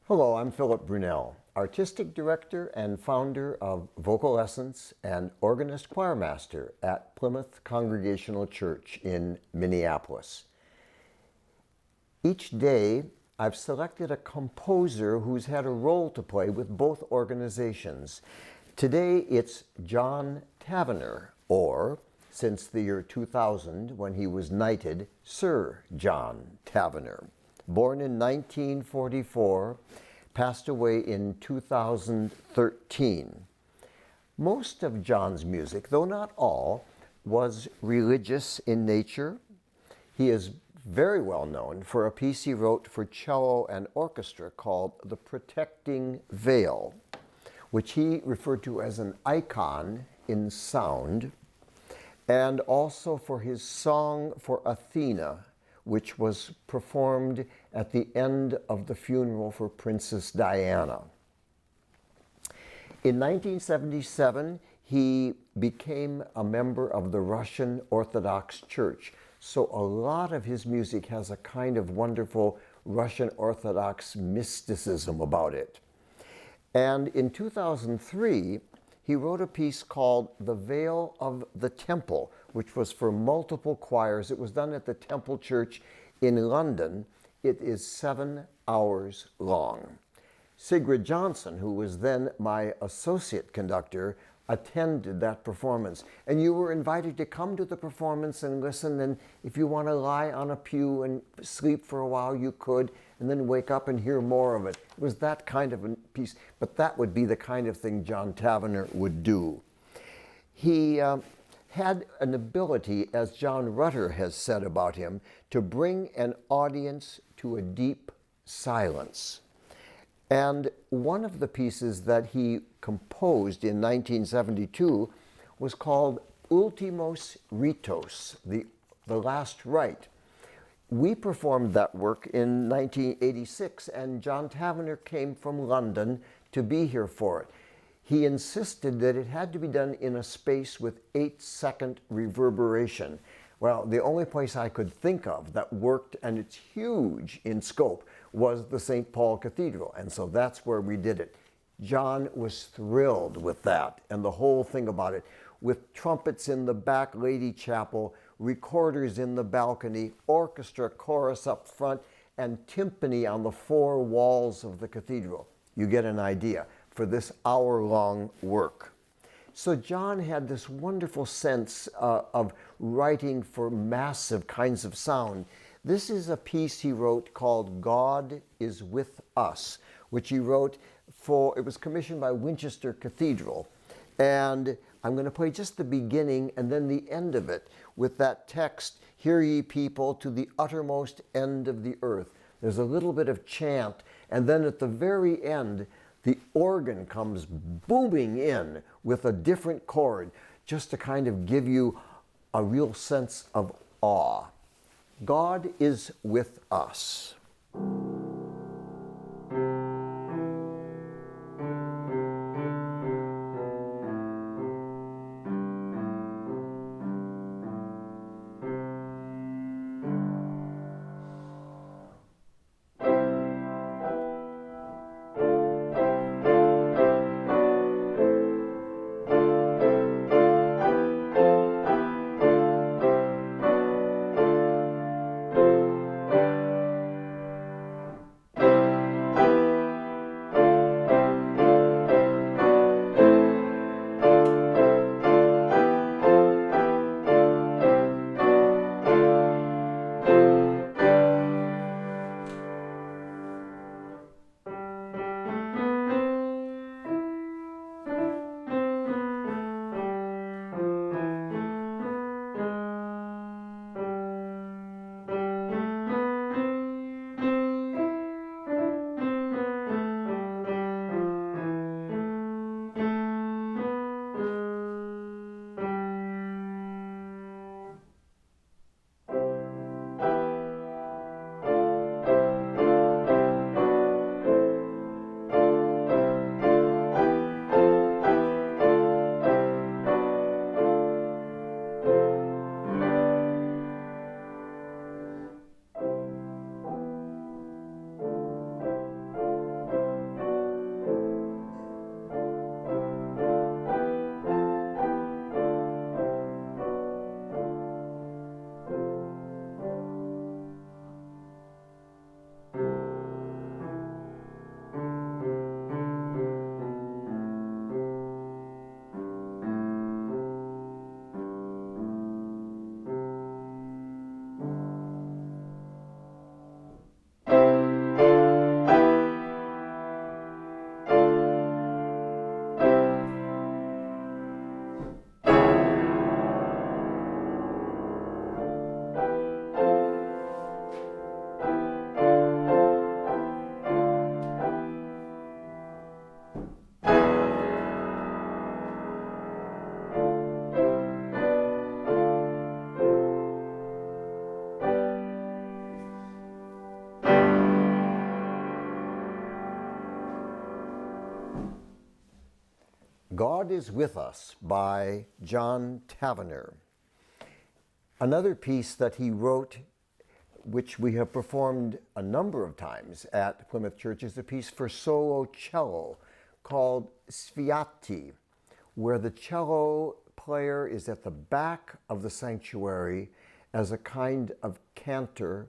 Hello, I'm Philip Brunelle, Artistic Director and founder of Vocal Essence and Organist Choirmaster at Plymouth Congregational Church in Minneapolis. Each day, I've selected a composer who's had a role to play with both organizations. Today, it's John Tavener, or, since the year 2000, when he was knighted, Sir John Tavener. Born in 1944, passed away in 2013. Most of John's music, though not all, was religious in nature. He is very well known for a piece he wrote for cello and orchestra called The Protecting Veil, which he referred to as an icon in sound, and also for his song for Athena, which was performed at the end of the funeral for Princess Diana. In 1977, he became a member of the Russian Orthodox Church. So a lot of his music has a kind of wonderful Russian Orthodox mysticism about it. And in 2003, he wrote a piece called The Veil of the Temple, which was for multiple choirs. It was done at the Temple Church in London. It is 7 hours long. Sigrid Johnson, who was then my associate conductor, attended that performance. And you were invited to come to the performance and listen, and if you want to lie on a pew and sleep for a while, you could, and then wake up and hear more of it. It was that kind of a piece, but that would be the kind of thing John Tavener would do. He had an ability, as John Rutter has said about him, to bring an audience to a deep silence. And one of the pieces that he composed in 1972 was called Ultimos Ritos, the Last Rite. We performed that work in 1986, and John Tavener came from London to be here for it. He insisted that it had to be done in a space with 8-second reverberation. Well, the only place I could think of that worked, and it's huge in scope, was the St. Paul Cathedral, and so that's where we did it. John was thrilled with that and the whole thing about it, with trumpets in the back lady chapel, recorders in the balcony, orchestra chorus up front, and timpani on the 4 walls of the cathedral. You get an idea for this hour-long work. So John had this wonderful sense of writing for massive kinds of sound. This is a piece he wrote called God is With Us, which he wrote for, it was commissioned by Winchester Cathedral. And I'm going to play just the beginning and then the end of it with that text, "Hear ye people to the uttermost end of the earth." There's a little bit of chant, and then at the very end, the organ comes booming in with a different chord, just to kind of give you a real sense of awe. God is with us. God is With Us by John Tavener. Another piece that he wrote, which we have performed a number of times at Plymouth Church, is a piece for solo cello called Sviati, where the cello player is at the back of the sanctuary as a kind of cantor,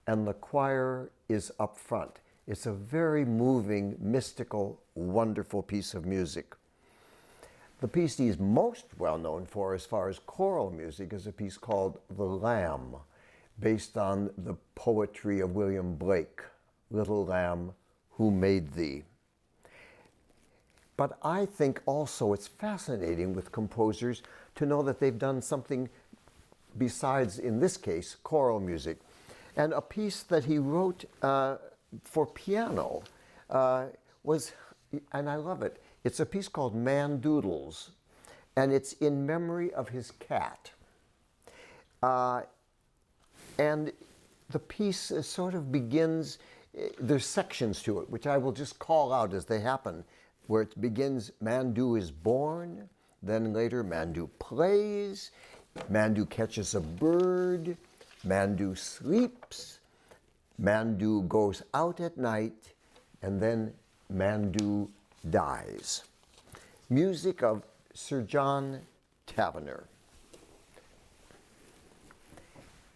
and the choir is up front. It's a very moving, mystical, wonderful piece of music. The piece he's most well known for as far as choral music is a piece called The Lamb, based on the poetry of William Blake, Little Lamb, Who Made Thee? But I think also it's fascinating with composers to know that they've done something besides, in this case, choral music. And a piece that he wrote for piano was, and I love it, it's a piece called Man Doodles, and it's in memory of his cat. And the piece sort of begins, there's sections to it, which I will just call out as they happen, where it begins, Mandu is born, then later Mandu plays, Mandu catches a bird, Mandu sleeps, Mandu goes out at night, and then Mandu dies. Music of Sir John Tavener.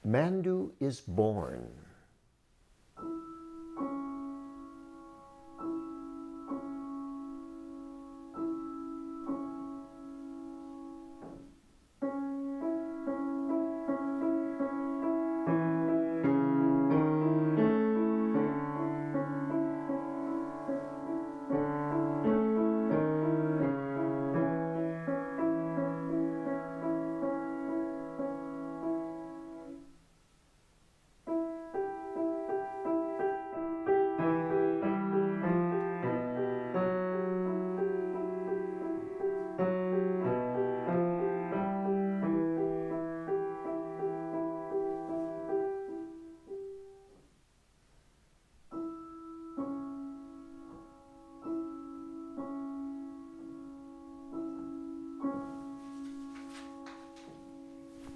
Mandu is born.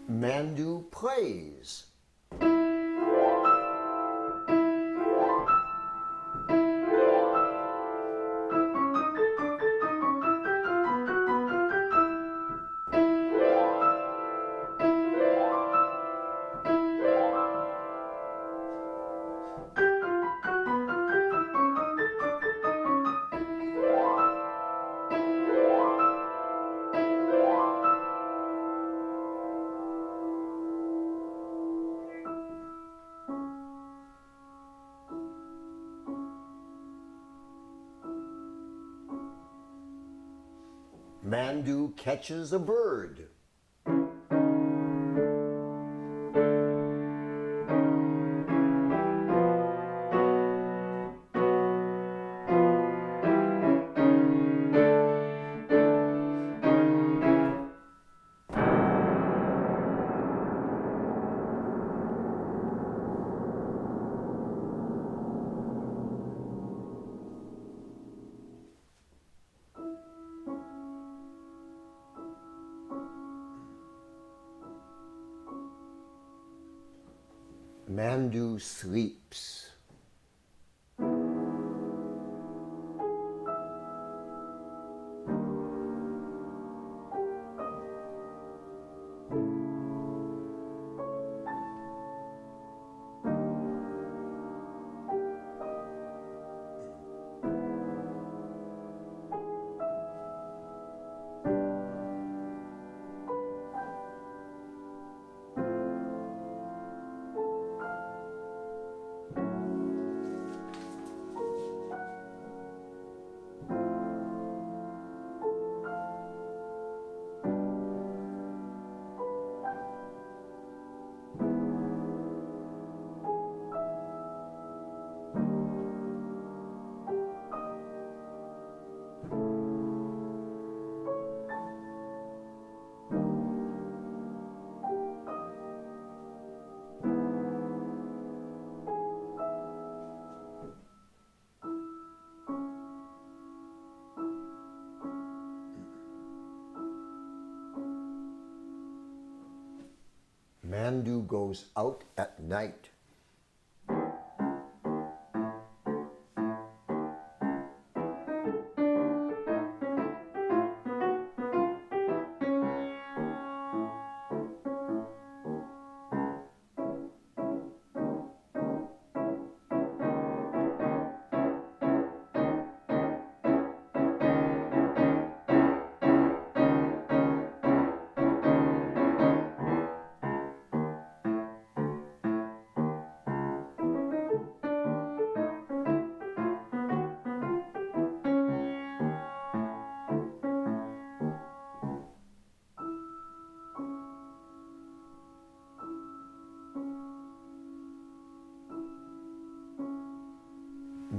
Mandu plays. Mandu catches a bird. Mandu sleeps. Mandu goes out at night.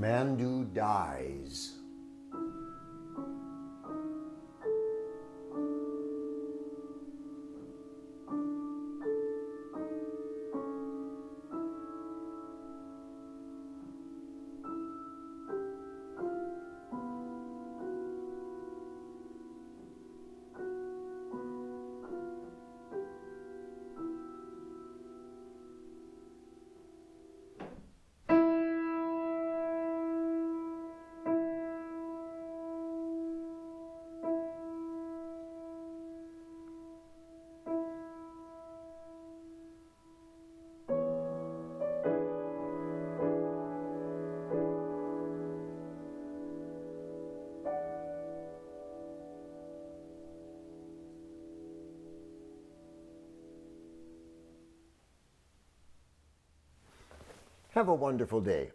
Mandu dies. Have a wonderful day.